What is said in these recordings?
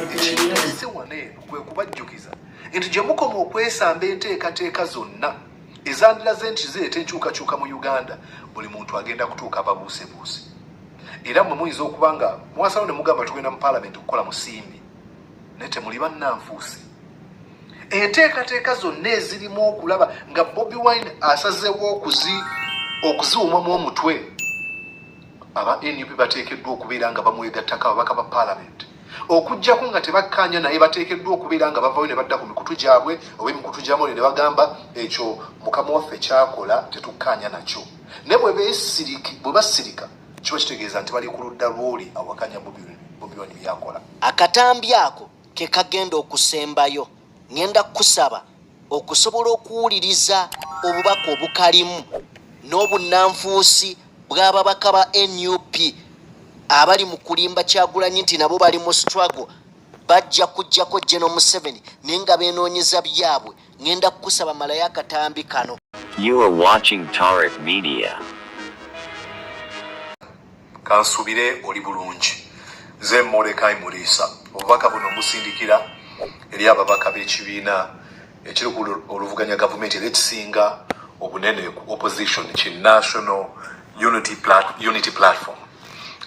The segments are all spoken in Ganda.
ekirese waneeno kwe kubajjukiza nti gye mukoma okwesamba enteekateeka zonna ezandiraze nti zireeta enkyukakyuka mu Uganda buli muntu agenda kutuuka babuusebuuse. Era mmwe muyinza okuba nga mwasalawo ne mugamba tugenda mu paalamenti okukola musimbi naye temuli bannanfuusi. Enteekateeka zonna ezirimu okulaba nga Bobi Wine asazeewo okuziwumamu omutwe, aba NUP bateekeddwa okubeera nga bamwegattako ababaka ba paalamenti. Okujjako nga tebakkaanya naye bateekeddwa okubeera nga bavayo ne badda ku mikutu gyabwe oba emikutu gyamwe ne bagamba ekyo mukama waffe kyakola tetukkaanya nakyo. Naye bwe basirika kiba kitegeeza nti bali ku ludda lw'oli awakanya Bobi Wine byakola. Akatambi ako ke kagenda okusembayo. Ngenda kusaba okusobola okuwuliriza obubaka obukalimu n'obunnanfuusi bw'ababaka ba NUP abali mu kulimba Kyagulanyi nti nabo bali mu struggle bajja kujjako General Museveni naye nga beenoonyeza byabwe. Ngenda kusaba malayo akatambi kano. You are watching Tariq Media. Kansubire oli bulungi. Nze Mordecai Mulisa. Obubaka buno musindikira eri ababaka b'ekibiina ekiri ku oluvuganya gavumenti ekisinga obunene ku opposition ki National Unity Platform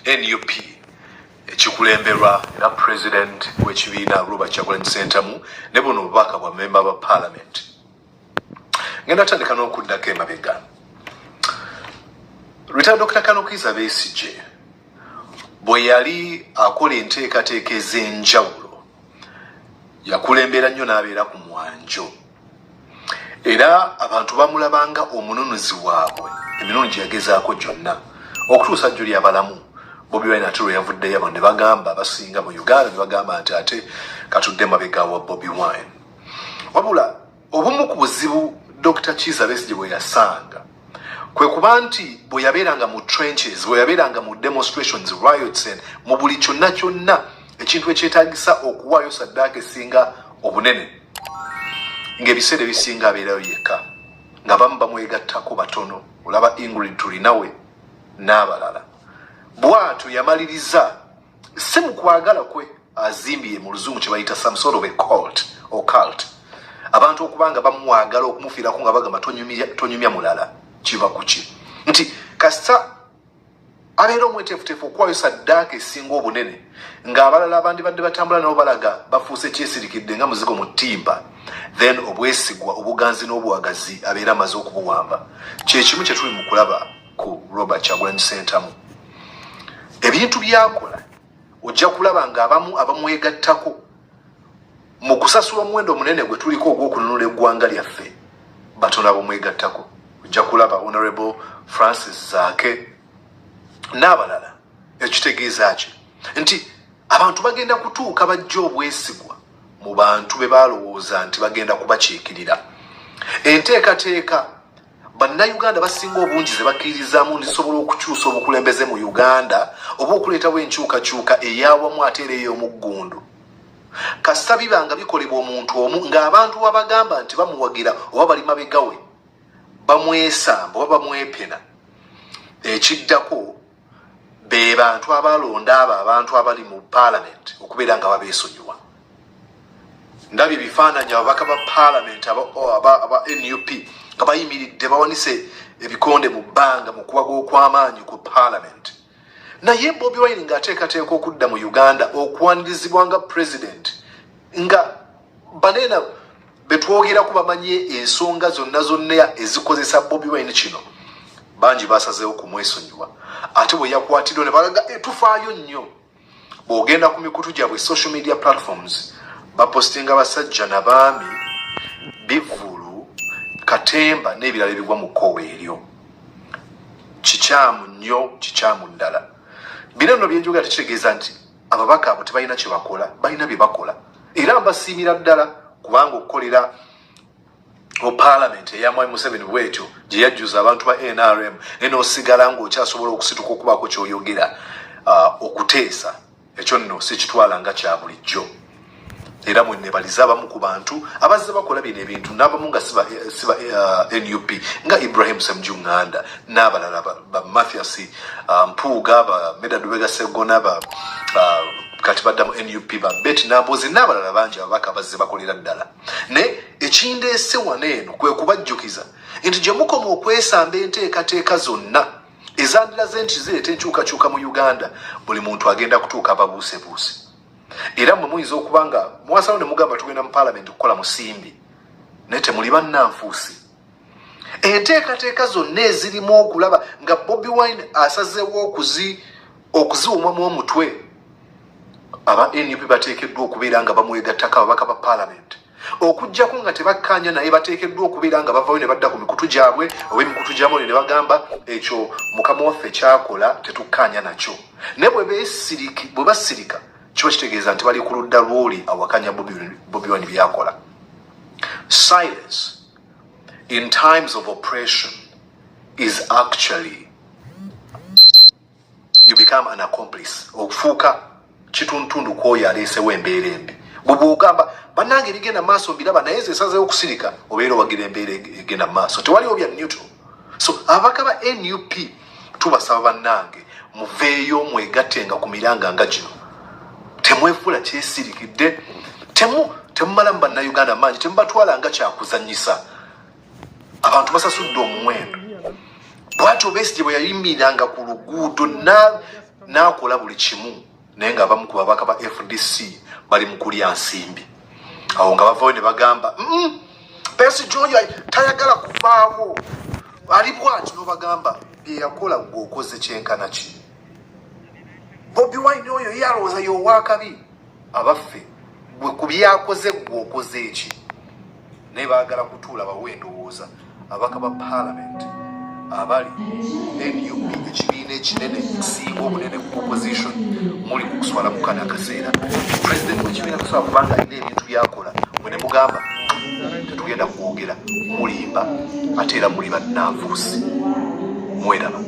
NUP ekikulemberwa era president w'ekibiina Robert Kyagulanyi Ssentamu ne buno obubaka bwa member ba parliament. Ngenda tandika n'okuddako emabega. Retired Dr. Kanokiza Besigye bwe yali akola enteekateeka ez'enjawulo yakulembera nnyo n'abeera ku mwanjo. Era abantu bamulabanga omununuzi waabwe emirundi gye yagezaako gyonna okutuusa jjo ly'abalamu. Bobi Wine ate lwe yavuddeyo abo ne bagamba basinga mu Uganda ne bagamba nti ate katudde mabega wa Bobi Wine. Wabula obumu ku buzibu Dr. Kizza Besigye bwe yasanga kwe kuba nti bwe yabeeranga mu trenches, bwe yabeeranga mu demonstrations, riots, mu buli kyonna kyonna ekintu ekyetaagisa okuwaayo saddaaka esinga obunene ng'ebiseera ebisinga abeerayo yekka nga bamu bamwegattako batono. Olaba Ingrid Tulinawe n'abalala. Bw'atyo yamaliriza si mu kwagala kwe azimbye mu luzungu kye bayita some sort of a cult. Abantu okubanga bamwagala okumufiirako nga bagamba tonyumya mulala kiva ku ki nti kasita abeera omweteefuteefu okuwaayo saddaaka esinga obunene ng'abalala abandi badde batambula nabo balaga bafuuse kyesirikidde nga muzigo mu ttimba, then obwesigwa obuganzi n'obuwagazi abeera amaze okubuwamba. Kyekimu kye tuli mu kulaba ku Robert Kyagulanyi Ssentamu. Ebintu byakola ojja kulaba ng'abamu abamwegattako mu kusasula omuwendo omunene gwe tuliko ogw'okununula eggwanga lyaffe batono abamwegattako. Ojja kulaba Honorable Francis Zaake n'abalala. Ekitegeeza ki nti abantu bagenda kutuuka bajja obwesigwa mu bantu be balowooza nti bagenda kubakiikirira. Enteekateeka bannayuganda basinga obungi ze bakkirizaamu ndisobola okukyusa obukulembeze mu Uganda oba okuleetawo enkyukakyuka ey'awamu ate era ey'omuggundu. Kasita bibanga bikolebwa omuntu omu ng'abantu babagamba nti bamuwagira oba bali mabega we bamwesamba oba bamwepena, ekiddako be bantu abalonda abo abantu abali mu parliament okubeera nga babeesonyiwa. Ndabye ebifaananyi ababaka ba parliament aba NUP nga bayimiridde bawanise ebikonde mu bbanga mu kuwaga okw'amaanyi ku parliament. Naye Bobi Wine ng'ateekateeka okudda mu Uganda okuwanirizibwa nga president nga baneena betwogerako bamanye ensonga zonna ezikozesa Bobi Wine kino bangi basazeewo kumwesonyiwa. Ate bwe yakwatiddwa ne balaga tufaayo nnyo. Bw'ogenda ku mikutu gyabwe social media platforms bapostinga basajja n'abaami Bivulu, Katemba n'ebirala ebigwa mu kkowe eryo. Kikyamu nnyo, kikyamu ddala. Bino nno byenjoga tekitegeeza nti ababaka abo tebalina kye bakola, balina bye bakola. Era mbasiimira ddala kubanga okukolera mu parliament eya Mwai Museveni bwetyo gye yajjuza abantu ba NRM n'osigala ng'okyasobola okusituka okubaako ky'oyogera okuteesa. Ekyo nno sikitwala nga kya bulijjo. Era mwenebaliza abamu ku bantu abazze bakola bino ebintu n'abamu nga siba NUP nga Ibrahim Ssemujju-Nganda n'abalala ba Mathias Mpuuga ba Medad Lubega Sseggona ba kati badda mu NUP ba Betty Nambozi n'abalala bangi ababaka bazze bakolera ddala ne ekindeese wano eno kwe kubajjukiza nti gye mukoma okwesamba enteekateeka zonna ezandiraze nti zireeta enkyukakyuka mu Uganda buli muntu agenda kutuuka babuusebuuse era mmwe muyinza okuba nga muwasawo ne mugamba tugenda mu paalamenti okukola musimbi naye temuli bannanfuusi enteekateeka zonna ezirimu okulaba nga Bobi Wine asazeewo okuziwumamu omutwe aba NUP bateekeddwa okubeera nga bamwegattako ababaka ba paalamenti okujjako nga tebakkaanya naye bateekeddwa okubeera nga bavayo ne badda ku mikutu gyabwe oba emikutu gyabwe ne bagamba ekyo mukama waffe kyakola tetukkaanya nakyo naye bwe basirika kiba kitegeeza nti bali ku ludda lw'oli awakanya Bobi Wine byakola. Silence in times of oppression is actually you become an accomplice okufuuka kituntundu kwoyo aleesewo embeera embi bw'ogamba bannange ebigenda maaso mbiraba naye ze esazeewo okusirika obeera owagira embeera egenda maaso tewaliwo bya neutral. So ababaka ba NUP tubasaba bannange muveeyo mwegattenga ku miranga nga gino temwefuula kyesirikidde temumala mu bannayuganda mangi temubatwala nga kyakuzannyisa abantu basasudde omuwendo bwatyo Besigye bwe yayimiranga ku luguudo n'akola buli kimu naye ng'abamu ku babaka ba FDC bali mu kulya nsimbi awo nga bavayo ne bagamba Besigye oyo tayagala kuvaawo ali bwati n'obagamba bye yakola gw'okoze kyenkana ki Bobi Wine oyo yalowooza y'owaakabi abaffe bwe ku byakoze gw'okoze eki naye baagala kutuula bawe endowooza ababaka ba paalamenti abali NUP ekibiina ekinene ekisinga obunene ku opposition muli ku kuswala mu kana akaseera pulezidenti w'ekibiina kusobola kubanga alina ebintu byakola mwe ne mugamba tetugenda kwogera mulimba ate era muli bannanfuusi mweraba.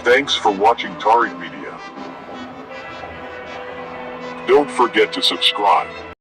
Thanks for watching Tariq Media. Don't forget to subscribe.